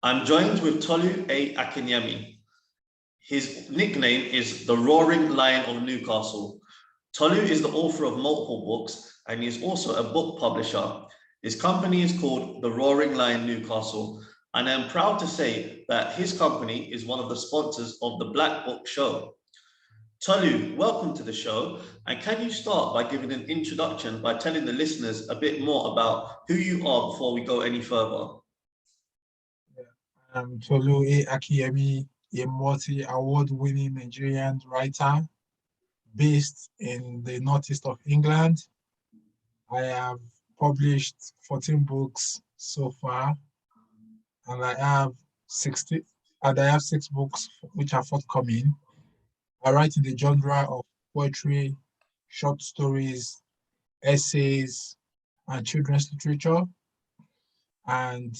I'm joined with Tolu A. Akinyemi. His nickname is the Roaring Lion of Newcastle. Tolu is the author of multiple books and he is also a book publisher. His company is called the Roaring Lion Newcastle, and I'm proud to say that his company is one of the sponsors of the Black Book Show. Tolu, welcome to the show. And can you start by giving an introduction by telling the listeners a bit more about who you are before we go any further? I'm Tolu A. Akinyemi, a multi-award-winning Nigerian writer based in the northeast of England. I have published 14 books so far, and I have 6 books which are forthcoming. I write in the genre of poetry, short stories, essays, and children's literature. And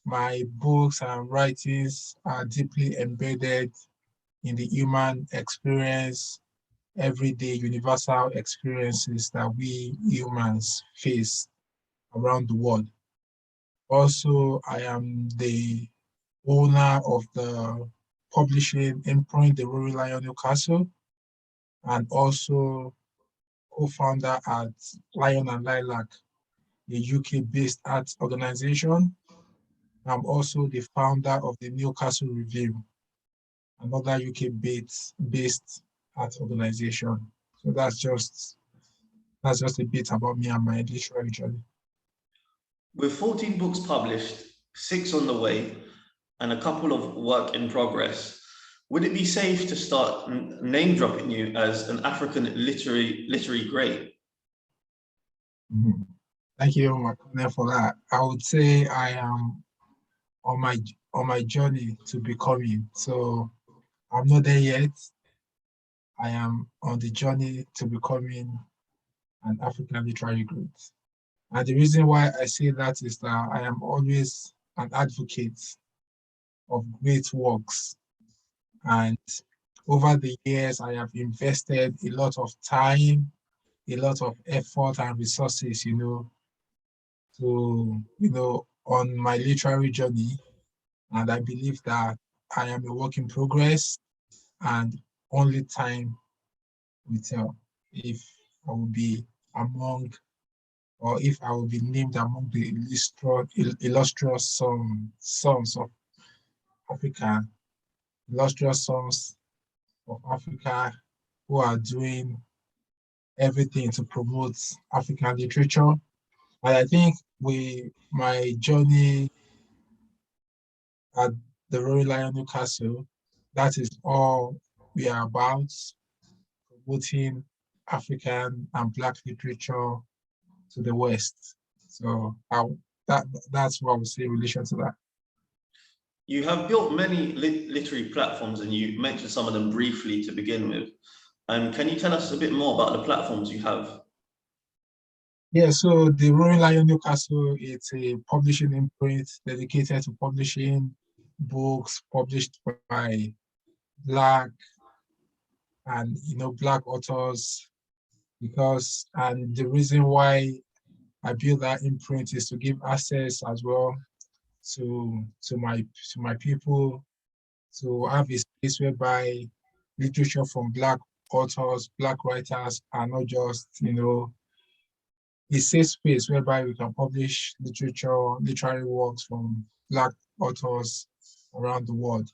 my books and writings are deeply embedded in the human experience, everyday universal experiences that we humans face around the world. Also, I am the owner of the publishing imprint, the Roaring Lion Newcastle, and also co-founder at Lion and Lilac, a UK-based arts organization. I'm also the founder of the Newcastle Review, another UK-based art organization. So that's just a bit about me and my literary journey. With 14 books published, 6 on the way, and a couple of work in progress, would it be safe to start name dropping you as an African literary great? Mm-hmm. Thank you, Makonnen, for that. I would say I am on my journey to becoming. So I'm not there yet. I am on the journey to becoming an African literary great. And the reason why I say that is that I am always an advocate of great works. And over the years, I have invested a lot of time, a lot of effort and resources, on my literary journey. And I believe that I am a work in progress, and only time will tell if I will be among, or if I will be named among the illustrious sons of Africa, illustrious sons of Africa who are doing everything to promote African literature. And I think my journey at the Roaring Lion Newcastle, that is all we are about, promoting African and Black literature to the West. So that's what I would say in relation to that. You have built many literary platforms, and you mentioned some of them briefly to begin with. Can you tell us a bit more about the platforms you have? Yeah, so the Roaring Lion Newcastle, it's a publishing imprint dedicated to publishing books published by Black Black authors, and the reason why I built that imprint is to give access as well to my people, to have a space whereby literature from Black authors, Black writers are not just, a safe space whereby we can publish literary works from Black authors around the world.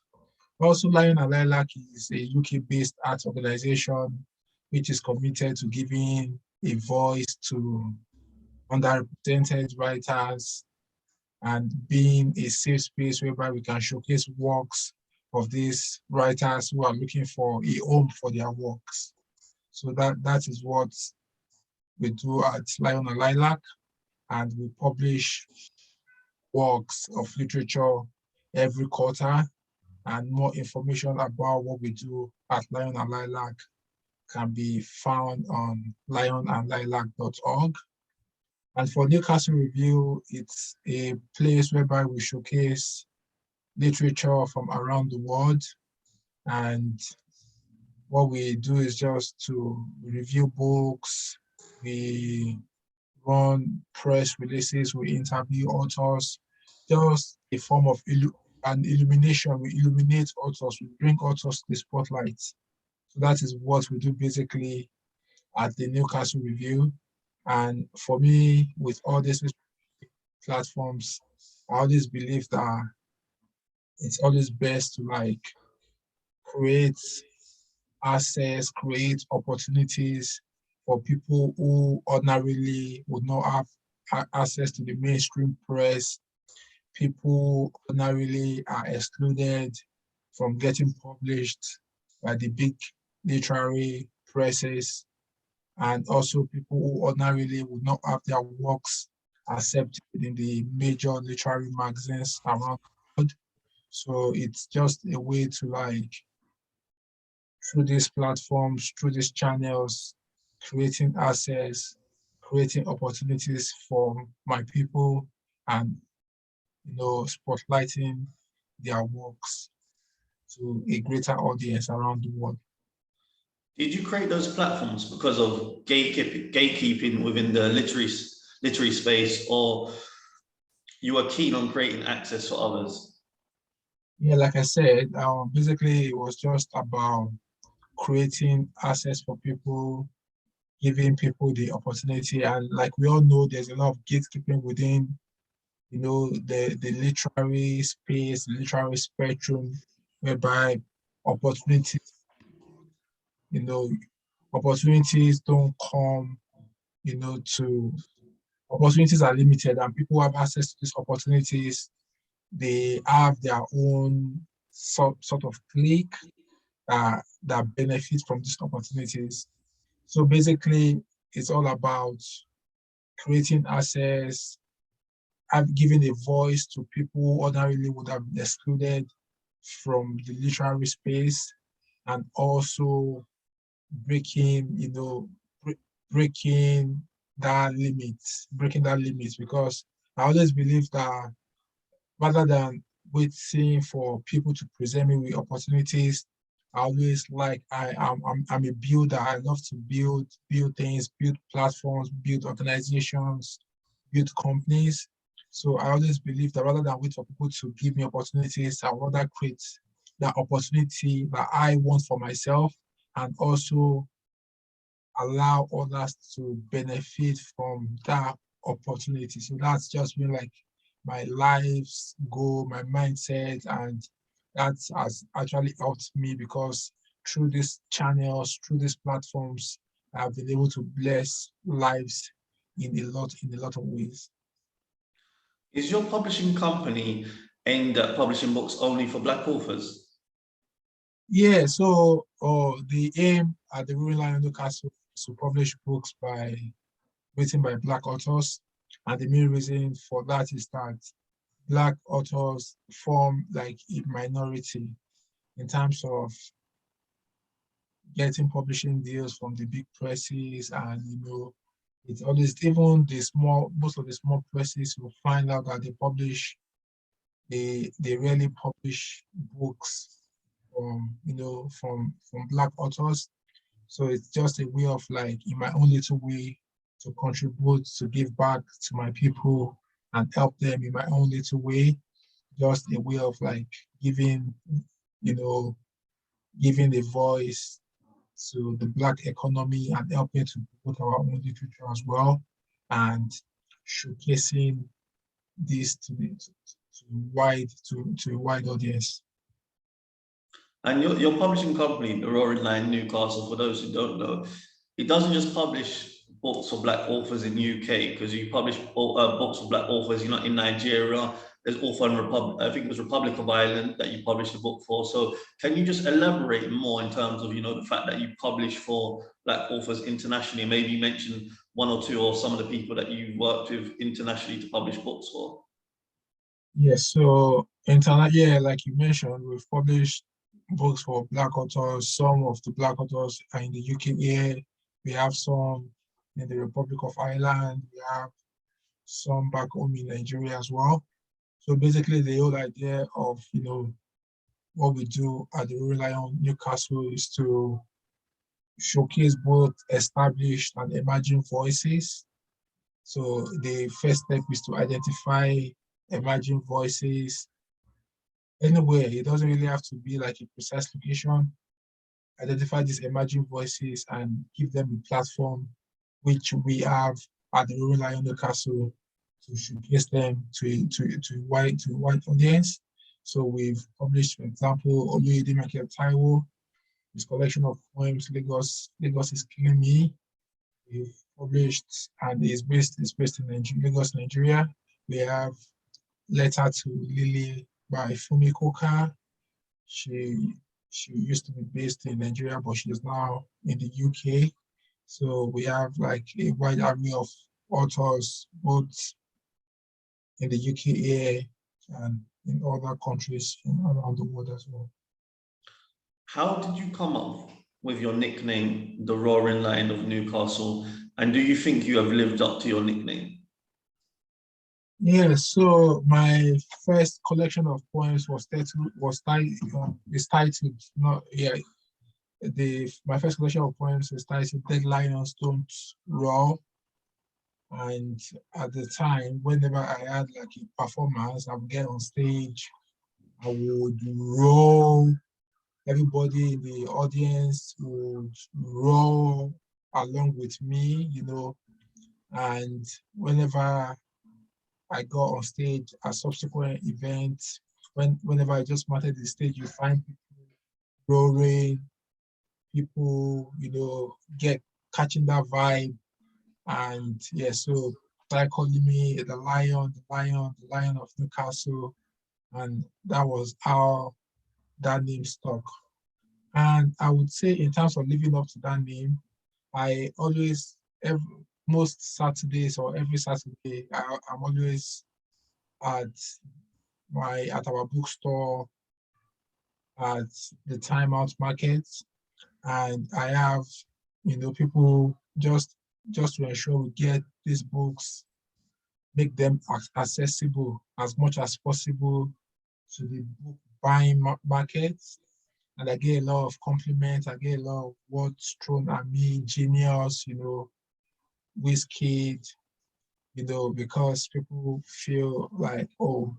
Also, Lion and Lilac is a UK-based arts organization which is committed to giving a voice to underrepresented writers and being a safe space whereby we can showcase works of these writers who are looking for a home for their works. So that is what we do at Lion and Lilac, and we publish works of literature every quarter, and more information about what we do at Lion and Lilac can be found on lionandlilac.org. And for Newcastle Review, it's a place whereby we showcase literature from around the world. And what we do is just to review books, we run press releases, we interview authors, just a form of an illumination. We illuminate authors. We bring authors to the spotlight. So that is what we do basically at the Newcastle Review. And for me, with all these platforms, I always believe that it's always best to like create access, create opportunities for people who ordinarily would not have access to the mainstream press. People ordinarily are excluded from getting published by the big literary presses, and also people who ordinarily would not have their works accepted in the major literary magazines around the world. So it's just a way to like, through these platforms, through these channels, creating access, creating opportunities for my people, and spotlighting their works to a greater audience around the world. Did you create those platforms because of gatekeeping within the literary space, or you were keen on creating access for others? Yeah, like I said, basically it was just about creating access for people, giving people the opportunity. And like we all know, there's a lot of gatekeeping within, the literary space, the literary spectrum, whereby opportunities, you know, opportunities don't come, to opportunities are limited, and people who have access to these opportunities, they have their own sort of clique that benefit from these opportunities. So basically, it's all about creating access, giving a voice to people who ordinarily would have been excluded from the literary space, and also breaking, breaking breaking that limit, because I always believe that rather than waiting for people to present me with opportunities, I always like I'm a builder. I love to build things, build platforms, build organizations, build companies. So I always believe that rather than wait for people to give me opportunities, I rather create that opportunity that I want for myself, and also allow others to benefit from that opportunity. So that's just been like my life's goal, my mindset, and that has actually helped me, because through these channels, through these platforms, I've been able to bless lives in a lot of ways. Is your publishing company aimed at publishing books only for Black authors? Yeah, so the aim at the Lion and Newcastle is to publish books written by Black authors. And the main reason for that is that Black authors form like a minority in terms of getting publishing deals from the big presses. And it's always, even most of the small presses will find out that they rarely publish books from Black authors. So it's just a way of like, in my own little way, to contribute, to give back to my people and help them in my own little way. Just a way of like giving, you know, giving a voice to the Black economy, and helping to promote our own literature as well, and showcasing this to a wide audience. And your publishing company, the Roaring Lion Newcastle, for those who don't know, it doesn't just publish books for Black authors in UK, because you publish books for Black authors, in Nigeria. There's also in I think it was Republic of Ireland that you published a book for. So can you just elaborate more in terms of, the fact that you publish for Black authors internationally? Maybe mention one or two, or some of the people that you worked with internationally to publish books for. Yes, so yeah, like you mentioned, we've published books for Black authors. Some of the Black authors are in the UK here. We have some in the Republic of Ireland. We have some back home in Nigeria as well. So basically, the whole idea of what we do at the Royal Lion Newcastle is to showcase both established and emerging voices. So the first step is to identify emerging voices, anywhere. It doesn't really have to be like a precise location. Identify these emerging voices and give them a platform, which we have at the Royal Lion Newcastle, to showcase them to wide audience. So we've published, for example, Oluyede Michael Taiwo, his collection of poems, Lagos is Killing Me. We've published, and is based in Nigeria, Lagos, Nigeria. We have Letter to Lily by Fumi Koka. She she used to be based in Nigeria, but she is now in the UK. So we have like a wide array of authors, both in the UK and in other countries around the world as well. How did you come up with your nickname, the Roaring Lion of Newcastle? And do you think you have lived up to your nickname? Yeah, so my first collection of poems is titled not yeah the my first collection of poems is titled Dead Lions Don't Roar. And at the time, whenever I had like a performance, I would get on stage, I would roar, everybody in the audience would roar along with me. And whenever I got on stage at subsequent events, whenever I just mounted the stage, you find people roaring, people, get catching that vibe. And yeah, so they calling me the lion of Newcastle. And that was how that name stuck. And I would say in terms of living up to that name, I always, every, most Saturdays or every Saturday, I'm always at at our bookstore at the Time Out Market, and I have people just to ensure we get these books, make them accessible as much as possible to the book buying market. And I get a lot of compliments. I get a lot of words thrown at me, genius, whiskey, because people feel like, oh,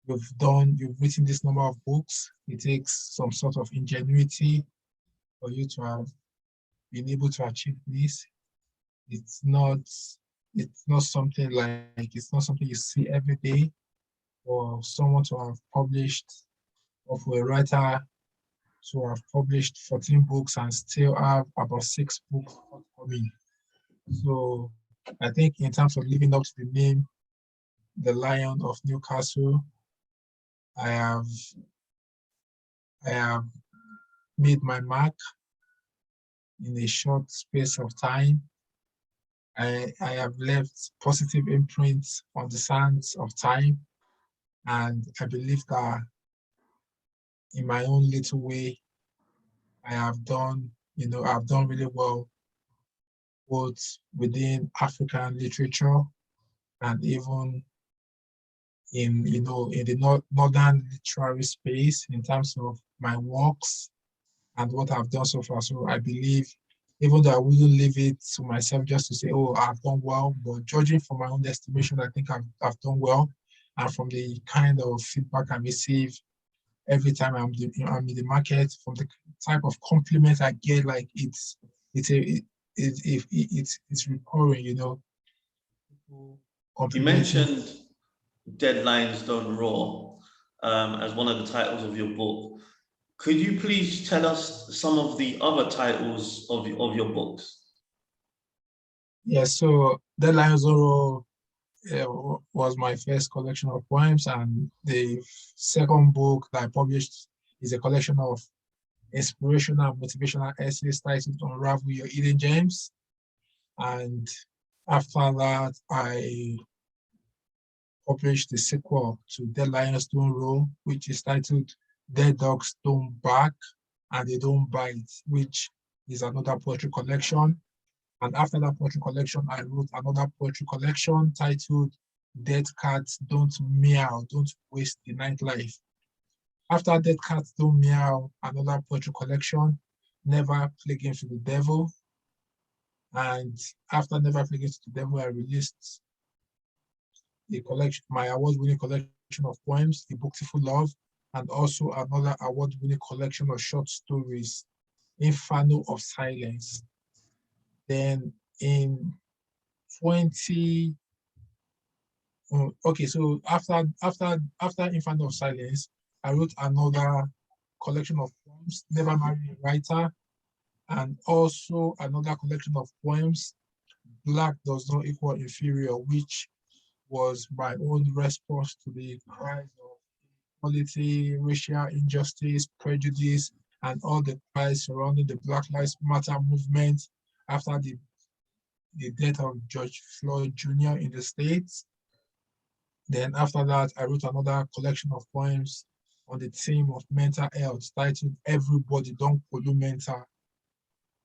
you've written this number of books. It takes some sort of ingenuity for you to have been able to achieve this. It's not, it's not something you see every day, for someone to have published, or for a writer to have published 14 books and still have about 6 books upcoming. So I think in terms of living up to the name, the Lion of Newcastle, I have I have made my mark in a short space of time. I have left positive imprints on the sands of time, and I believe that in my own little way, I've done really well, both within African literature and even in the northern literary space in terms of my works and what I've done so far. So I believe, even though I wouldn't leave it to myself just to say, oh, I've done well, but judging from my own estimation, I think I've done well. And from the kind of feedback I receive every time I'm in the market, from the type of compliment I get, like it's a it, it's recurring, people You complimenting. mentioned Dead Lions Don't Roar as one of the titles of your book. Could you please tell us some of the other titles of your books? Yeah, so Deadline Zoro was my first collection of poems, and the second book that I published is a collection of inspirational and motivational essays titled Unravel Your Hidden Gems. And after that, I published the sequel to Dead Lions Don't Roar, which is titled Dead Dogs Don't Bark and They Don't Bite, which is another poetry collection. And after that poetry collection, I wrote another poetry collection titled Dead Cats Don't Meow, Don't Waste the Nightlife. After Dead Cats Don't Meow, another poetry collection, Never Play Games with the Devil. And after Never Play Games with the Devil, I released a collection, my award-winning collection of poems, A Booktiful Love. and also another award-winning collection of short stories, Inferno of Silence. Then in 20, okay, so after Inferno of Silence, I wrote another collection of poems, Never Marry a Writer, and also another collection of poems, Black Does Not Equal Inferior, which was my own response to the cries of equality, racial injustice, prejudice, and all the cries surrounding the Black Lives Matter movement after the death of George Floyd Jr. in the States. Then after that, I wrote another collection of poems on the theme of mental health titled Everybody Don't Pollute Mental.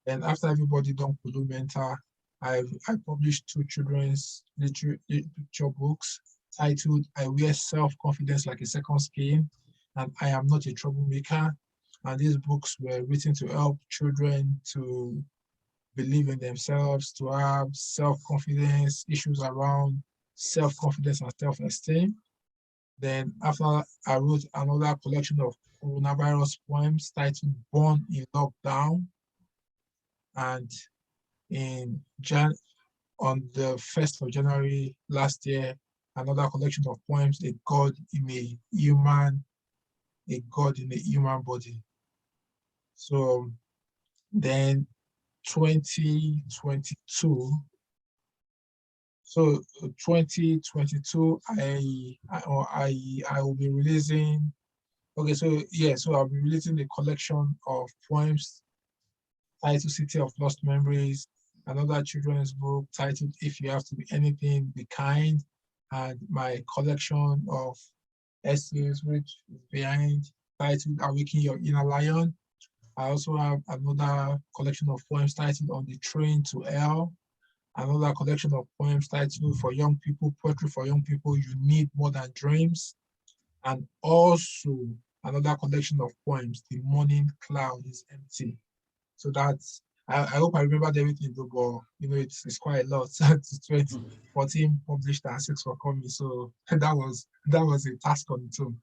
And after Everybody Don't Pollute Mental, I published two children's picture books titled I Wear Self-Confidence Like a Second Skin and I Am Not a Troublemaker. And these books were written to help children to believe in themselves, to have self-confidence, issues around self-confidence and self-esteem. Then after I wrote another collection of coronavirus poems titled Born in Lockdown. And in on the 1st of January last year, another collection of poems, A God in a Human Body. So then 2022, so 2022, I will be releasing, okay, so yeah, so I'll be releasing a collection of poems titled City of Lost Memories, another children's book titled If You Have to Be Anything, Be Kind, and my collection of essays, which is behind, titled Awaken Your Inner Lion. I also have another collection of poems titled On the Train to Hell, another collection of poems titled For Young People, Poetry for Young People, You Need More Than Dreams, and also another collection of poems, The Morning Cloud is Empty. So that's, I hope I remembered everything though, but you know, it's quite a lot. It's 2014 published and 6 for coming. So that was a task on its own.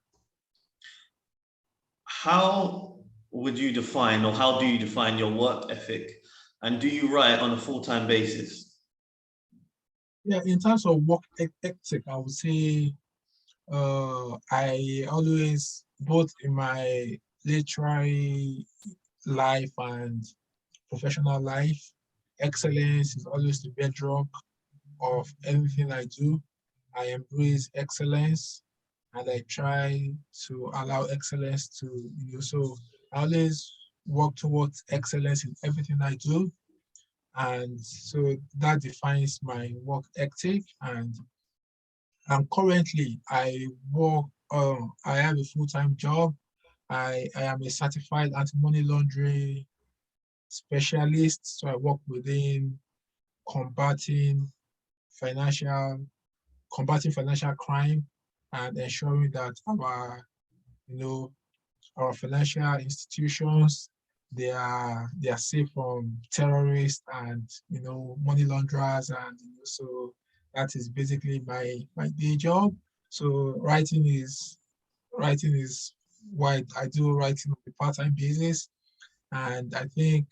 How would you define, or how do you define your work ethic? And do you write on a full-time basis? Yeah, in terms of work ethic, I would say I always, both in my literary life and professional life, excellence is always the bedrock of everything I do. I embrace excellence and I try to allow excellence to, you know, so I always work towards excellence in everything I do. And so that defines my work ethic. And currently I work, I have a full-time job. I am a certified anti-money laundering specialist. So I work within combating financial crime and ensuring that our, you know, our financial institutions, they are safe from terrorists and, you know, money launderers. And, you know, so that is basically my day job. So writing is why I do writing on a part-time basis. And I think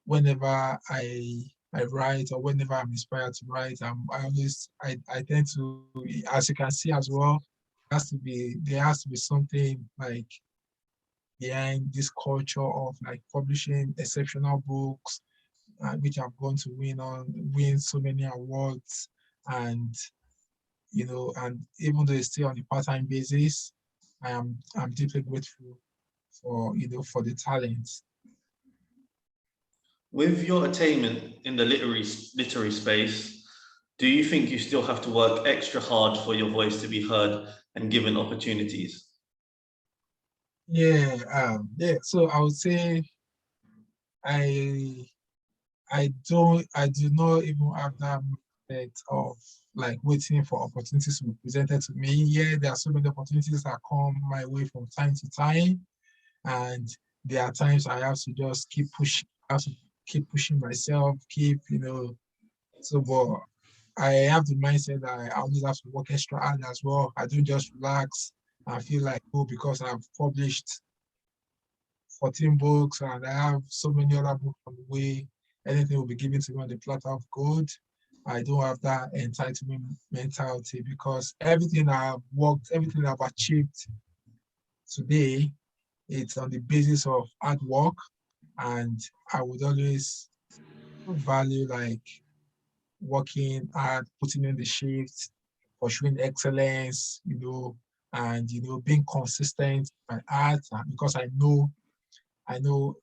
whenever I write or whenever I'm inspired to write, I tend to, as you can see as well, there has to be something like behind this culture of like publishing exceptional books, which have gone to win so many awards. And you know, and even though it's still on a part-time basis, I'm deeply grateful for, you know, for the talent. With your attainment in the literary space, do you think you still have to work extra hard for your voice to be heard and given opportunities? Yeah. So I would say I I do not even have that mindset of like waiting for opportunities to be presented to me. Yeah, there are so many opportunities that come my way from time to time, and there are times I have to just keep pushing. I have to keep pushing myself, keep, you know. So, but I have the mindset that I always have to work extra hard as well. I don't just relax. I feel like, oh, because I've published 14 books and I have so many other books on the way, anything will be given to me on the platter of gold. I don't have that entitlement mentality because everything I've worked, everything I've achieved today, it's on the basis of hard work. And I would always value like working hard, putting in the shifts, pursuing excellence, and being consistent in my art because I know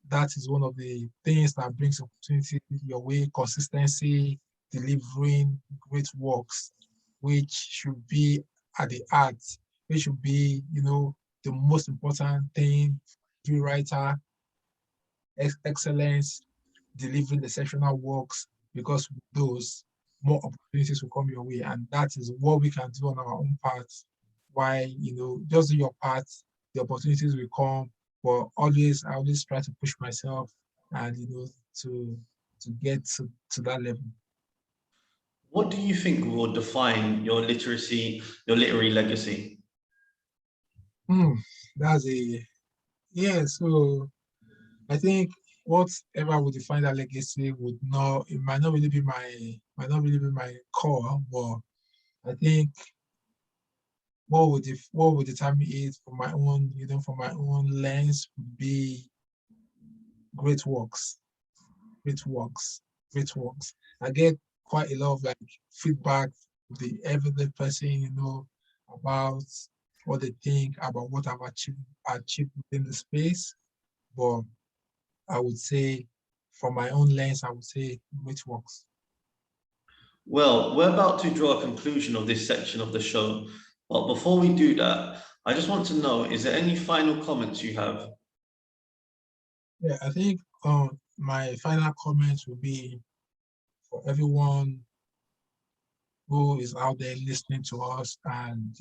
that is one of the things that brings opportunity your way, consistency, delivering great works, which should be at the art, which should be, the most important thing, every writer, excellence, delivering exceptional works, because with those, more opportunities will come your way. And that is what we can do on our own part. Why, just do your part, the opportunities will come, but I always try to push myself and, to get to that level. What do you think will define your literary legacy? Hmm, that's so I think whatever would define that legacy it might not really be my core, but I think what would determine it from my own, from my own lens would be great works, great works, great works. I get quite a lot of like feedback from the everyday person, about what they think about what I've achieved within the space. But I would say from my own lens, I would say great works. Well, we're about to draw a conclusion of this section of the show, but before we do that, I just want to know, is there any final comments you have? Yeah, I think my final comments will be for everyone who is out there listening to us, and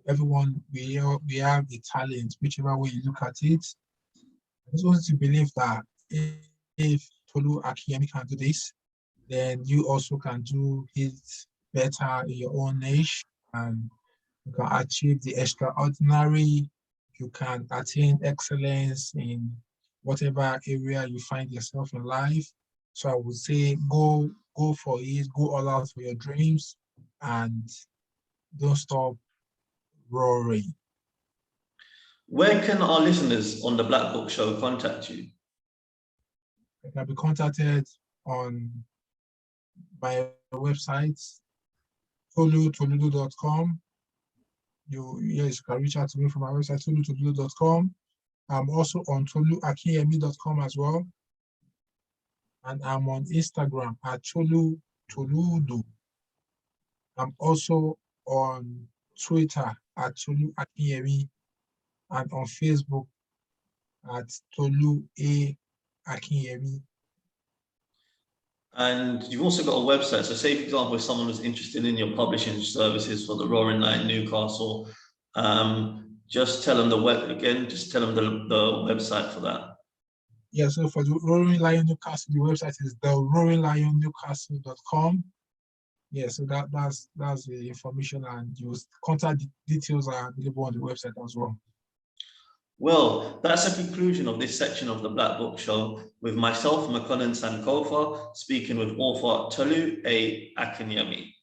everyone, we have the talent, whichever way you look at it. I just want to believe that if Tolu Akinyemi can do this, then you also can do it better in your own niche, and you can achieve the extraordinary. You can attain excellence in whatever area you find yourself in life. So I would say go for it, go all out for your dreams, and don't stop roaring. Where can our listeners on the Black Book Show contact you? I can be contacted on my website, Tolutoludo.com. You can reach out to me from my website, Tolutoludo.com. I'm also on ToluAkinyemi.com as well. And I'm on Instagram at Tolutoludo. I'm also on Twitter at Tolu Akinyemi and on Facebook at Tolu A Akinyemi. And you've also got a website. So say, for example, if someone was interested in your publishing services for the Roaring Lion Newcastle, just tell them just tell them the website for that. Yeah, so for the Roaring Lion Newcastle, the website is the roaringlionnewcastle.com. Yeah, so that's the information, and your contact details are available on the website as well. Well, that's a conclusion of this section of the Black Book Show with myself, Makonnen Sankofa, speaking with author Tolu A. Akinyemi.